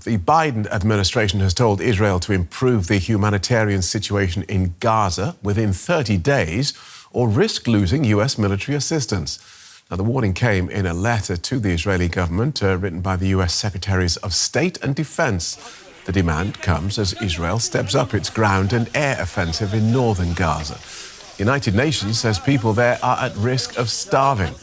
The Biden administration has told Israel to improve the humanitarian situation in Gaza within 30 days or risk losing US military assistance. Now, the warning came in a letter to the Israeli government written by the US Secretaries of State and Defense. The demand comes as Israel steps up its ground and air offensive in northern Gaza. The United Nations says people there are at risk of starving.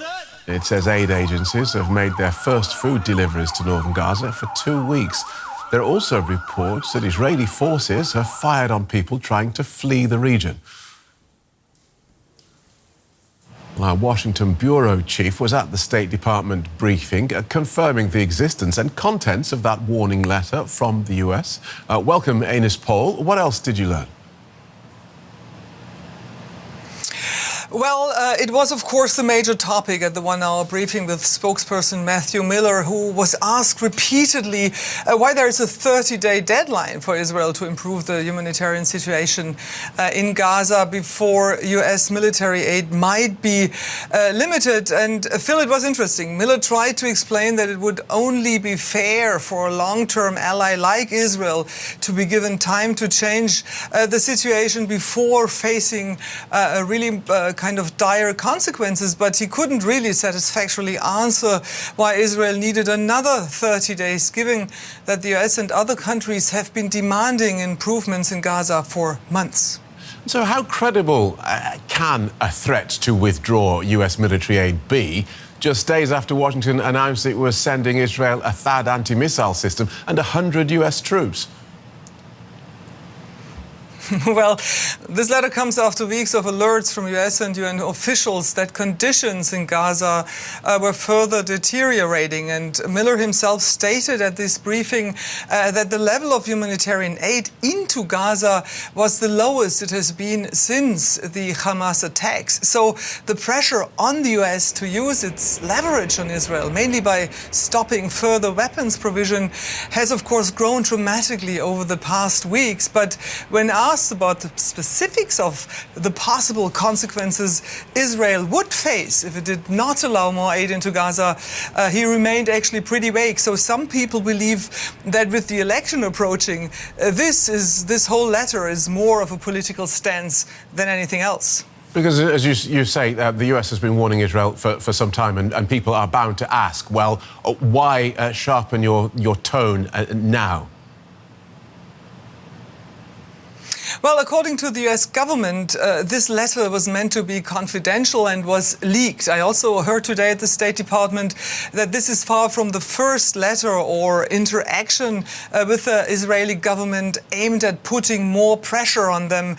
It says aid agencies have made their first food deliveries to northern Gaza for 2 weeks. There are also reports that Israeli forces have fired on people trying to flee the region. Our Washington bureau chief was at the State Department briefing, confirming the existence and contents of that warning letter from the US. Welcome, Ines Pohl. What else did you learn? Well, it was, of course, the major topic at the one-hour briefing with spokesperson Matthew Miller, who was asked repeatedly why there is a 30-day deadline for Israel to improve the humanitarian situation in Gaza before U.S. military aid might be limited. And Phil, it was interesting. Miller tried to explain that it would only be fair for a long-term ally like Israel to be given time to change the situation before facing a really kind of dire consequences, but he couldn't really satisfactorily answer why Israel needed another 30 days, given that the US and other countries have been demanding improvements in Gaza for months. So how credible can a threat to withdraw US military aid be, just days after Washington announced it was sending Israel a THAAD anti-missile system and 100 US troops? Well, this letter comes after weeks of alerts from US and UN officials that conditions in Gaza were further deteriorating. And Miller himself stated at this briefing that the level of humanitarian aid into Gaza was the lowest it has been since the Hamas attacks. So the pressure on the US to use its leverage on Israel, mainly by stopping further weapons provision, has of course grown dramatically over the past weeks. But when asked about the specifics of the possible consequences Israel would face if it did not allow more aid into Gaza, he remained actually pretty vague. So some people believe that with the election approaching, this whole letter is more of a political stance than anything else. Because, as you say, the US has been warning Israel for some time, and people are bound to ask, well, why sharpen your tone now? Well, according to the US government, this letter was meant to be confidential and was leaked. I also heard today at the State Department that this is far from the first letter or interaction with the Israeli government aimed at putting more pressure on them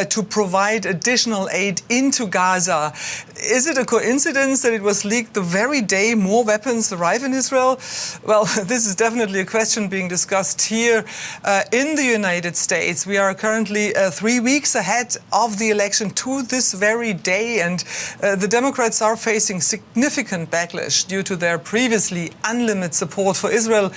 to provide additional aid into Gaza. Is it a coincidence that it was leaked the very day more weapons arrive in Israel? Well, this is definitely a question being discussed here in the United States. We are currently 3 weeks ahead of the election to this very day, and the Democrats are facing significant backlash due to their previously unlimited support for Israel.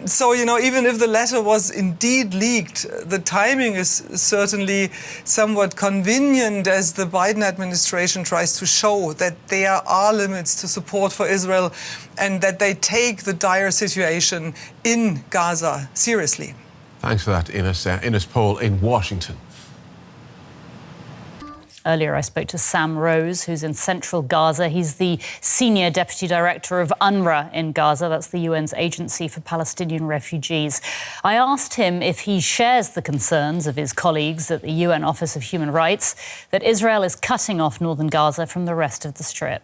So, even if the letter was indeed leaked, the timing is certainly somewhat convenient as the Biden administration tries to show that there are limits to support for Israel and that they take the dire situation in Gaza seriously. Thanks for that, Ines. Ines Pohl in Washington. Earlier, I spoke to Sam Rose, who's in central Gaza. He's the senior deputy director of UNRWA in Gaza. That's the UN's agency for Palestinian refugees. I asked him if he shares the concerns of his colleagues at the UN Office of Human Rights that Israel is cutting off northern Gaza from the rest of the Strip.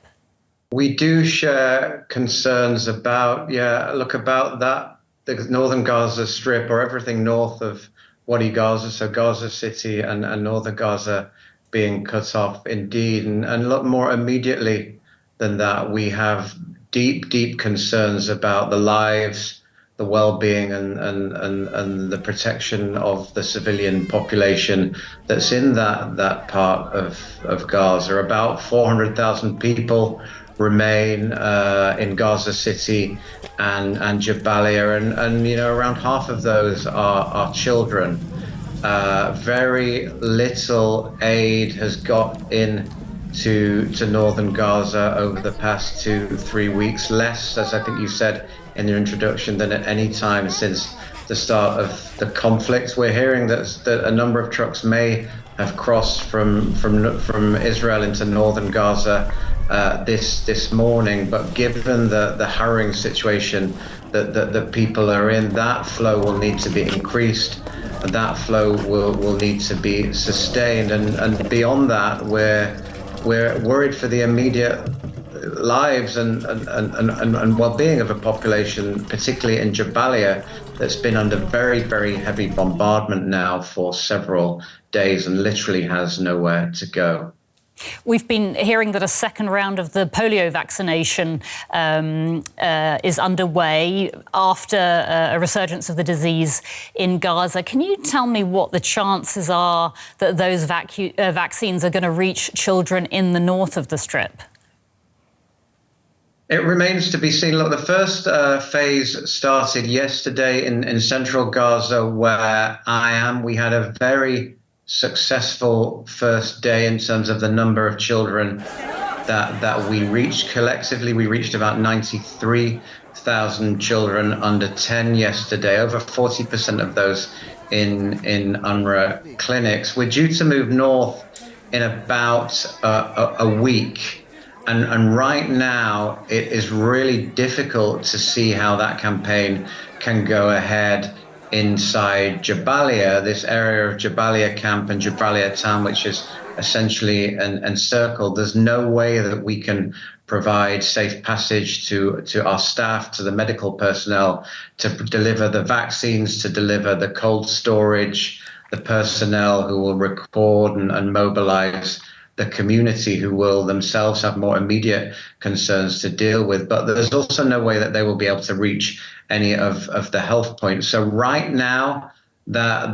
We do share concerns about that. The northern Gaza Strip, or everything north of Wadi Gaza, so Gaza City and northern Gaza being cut off indeed. And look, more immediately than that, we have deep concerns about the lives, the well-being and the protection of the civilian population that's in that part of Gaza. About 400,000 people remain in Gaza City and Jabalia, and around half of those are children. Very little aid has got in to northern Gaza over the past 2-3 weeks, less, as I think you said in your introduction, than at any time since the start of the conflict. We're hearing that a number of trucks may have crossed from Israel into northern Gaza this morning. But given the harrowing situation that people are in, that flow will need to be increased. That flow will need to be sustained, and beyond that, we're worried for the immediate lives and well-being of a population, particularly in Jabalia, that's been under very, very heavy bombardment now for several days and literally has nowhere to go. We've been hearing that a second round of the polio vaccination is underway after a resurgence of the disease in Gaza. Can you tell me what the chances are that those vaccines are going to reach children in the north of the Strip? It remains to be seen. Look, the first phase started yesterday in central Gaza, where I am. We had a very successful first day in terms of the number of children that we reached. Collectively, we reached about 93,000 children under 10 yesterday, over 40% of those in UNRWA clinics. We're due to move north in about a week. And right now, it is really difficult to see how that campaign can go ahead inside Jabalia, this area of Jabalia camp and Jabalia town, which is essentially encircled. There's no way that we can provide safe passage to our staff, to the medical personnel, to deliver the vaccines, to deliver the cold storage, the personnel who will record and mobilize the community, who will themselves have more immediate concerns to deal with. But there's also no way that they will be able to reach any of the health points. So right now, that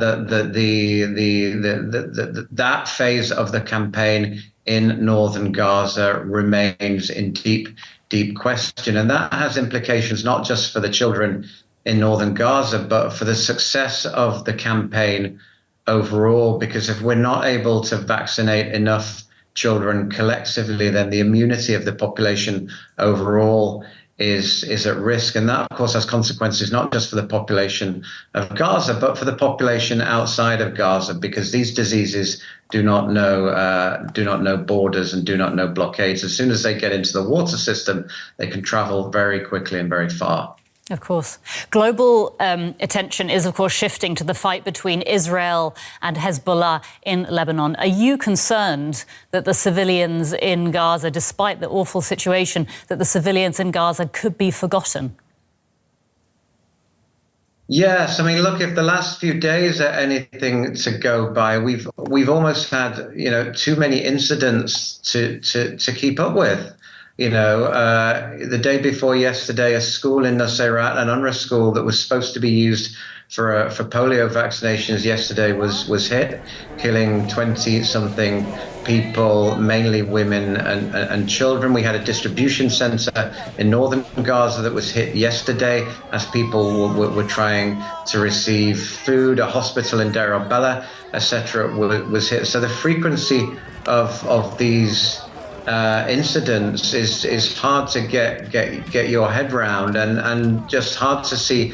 phase of the campaign in northern Gaza remains in deep question, and that has implications not just for the children in northern Gaza, but for the success of the campaign overall. Because if we're not able to vaccinate enough children collectively, then the immunity of the population overall is at risk. And that, of course, has consequences not just for the population of Gaza, but for the population outside of Gaza, because these diseases do not know borders and do not know blockades. As soon as they get into the water system, they can travel very quickly and very far. Of course. Global attention is, of course, shifting to the fight between Israel and Hezbollah in Lebanon. Are you concerned that the civilians in Gaza, despite the awful situation, that the civilians in Gaza could be forgotten? Yes, I mean, look, if the last few days are anything to go by, we've almost had, too many incidents to keep up with. The day before yesterday, a school in Nusayrat, an UNRWA school that was supposed to be used for polio vaccinations yesterday was hit, killing 20-something people, mainly women and children. We had a distribution center in northern Gaza that was hit yesterday as people were trying to receive food. A hospital in Deir al-Balah, etc., was hit. So the frequency of these incidents is hard to get your head around, and just hard to see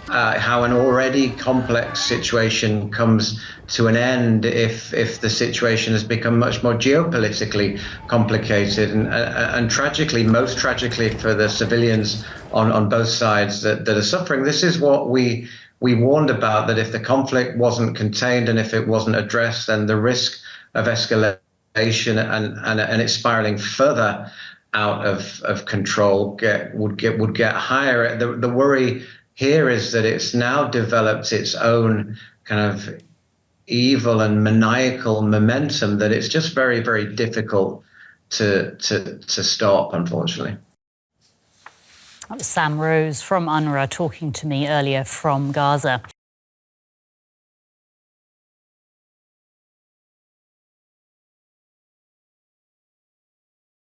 how an already complex situation comes to an end if the situation has become much more geopolitically complicated, and tragically, most tragically for the civilians on both sides that are suffering. This is what we warned about, that if the conflict wasn't contained and if it wasn't addressed, then the risk of escalation and it's spiraling further out of control would get higher. The worry here is that it's now developed its own kind of evil and maniacal momentum that it's just very, very difficult to stop, unfortunately. That was Sam Rose from UNRWA talking to me earlier from Gaza.